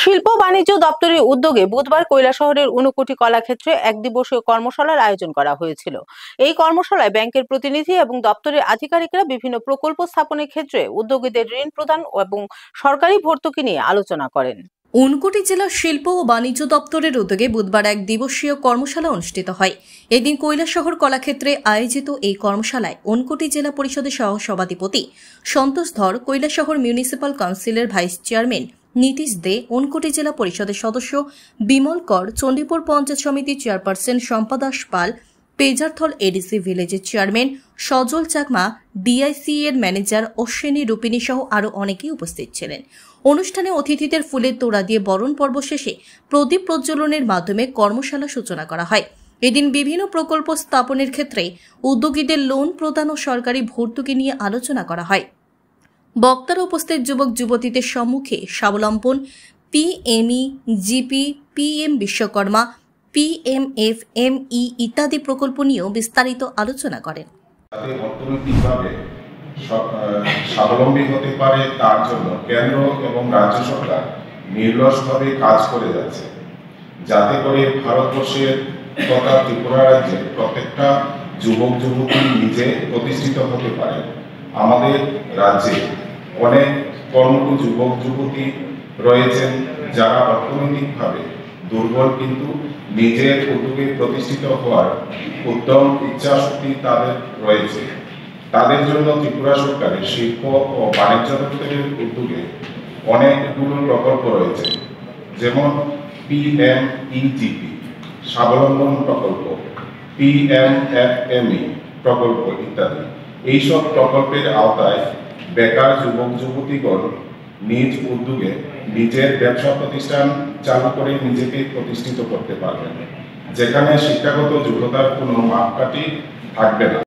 শিল্প বাণিজ্য দপ্তরের উদ্যোগে বুধবার কৈলাসহরের ঊনকোটি কলাক্ষেত্রে এক দিবসীয় কর্মশালার আয়োজন করা হয়েছিল। এই কর্মশালায় ব্যাংকের প্রতিনিধি এবং দপ্তরের আধিকারিকরা বিভিন্ন প্রকল্প স্থাপনের ক্ষেত্রে উদ্যোগীদের ঋণ প্রদান এবং সরকারি ভর্তুকি নিয়ে আলোচনা করেন। ঊনকোটি জেলা শিল্প ও বাণিজ্য দপ্তরের উদ্যোগে বুধবার এক দিবসীয় কর্মশালা অনুষ্ঠিত হয়। এদিন কৈলাসহর কলাক্ষেত্রে আয়োজিত এই কর্মশালায় ঊনকোটি জেলা পরিষদের সহ সভাধিপতি সন্তোষ ধর, কৈলাসহর মিউনিসিপাল কাউন্সিলের ভাইস চেয়ারম্যান নীতিশ দে, ঊনকোটি জেলা পরিষদের সদস্য বিমল কর, চণ্ডীপুর পঞ্চায়েত সমিতির চেয়ারপারসন শম্পা দাস পাল, পেজারথল এডিসি ভিলেজের চেয়ারম্যান সজল চাকমা, ডিআইসি এর ম্যানেজার অশ্বিনী রূপিনী সহ আরও অনেকেই উপস্থিত ছিলেন। অনুষ্ঠানে অতিথিদের ফুলের তোড়া দিয়ে বরণ পর্ব শেষে প্রদীপ প্রজ্বলনের মাধ্যমে কর্মশালা সূচনা করা হয়। এদিন বিভিন্ন প্রকল্প স্থাপনের ক্ষেত্রে উদ্যোগীদের লোন প্রদান ও সরকারি ভর্তুকি নিয়ে আলোচনা করা হয়। বক্তারা উপস্থিত যুবক যুবতীদের সম্মুখে স্বাবলম্বন, পিএমই জিপি, পিএম বিশ্বকর্মা, পিএমএফএমই ইত্যাদি প্রকল্প নিয়েও বিস্তারিত আলোচনা করেন। অর্থনৈতিকভাবে স্বাবলম্বী হতে পারে তার জন্য কেন্দ্র এবং রাজ্য সরকার নিরলসভাবে কাজ করে যাচ্ছে, যাতে করে ভারতবর্ষের তথা ত্রিপুরা রাজ্যের প্রত্যেকটা যুবক যুবতী নিজে প্রতিষ্ঠিত হতে পারে। আমাদের রাজ্যে অনেক কর্মঠ যুবক যুবতী রয়েছেন যারা অর্থনৈতিকভাবে দুর্বল, কিন্তু নিজের উদ্যোগে প্রতিষ্ঠিত হওয়ার উদ্যম ইচ্ছা শক্তি তাদের রয়েছে। তাদের জন্য ত্রিপুরা সরকারের শিল্প ও বাণিজ্য দপ্তরের উদ্যোগে অনেকগুলো প্রকল্প রয়েছে, যেমন পিএমইজিপি স্বাবলম্বন প্রকল্প, পিএমএফএমই প্রকল্প ইত্যাদি। এইসব প্রকল্পের আওতায় বেকার যুবক যুবতীগণ নিজ উদ্যোগে নিজের ব্যবসা প্রতিষ্ঠান চালু করে নিজেকে প্রতিষ্ঠিত করতে পারবেন, যেখানে শিক্ষাগত যোগ্যতার কোনো মাপকাঠি থাকবে না।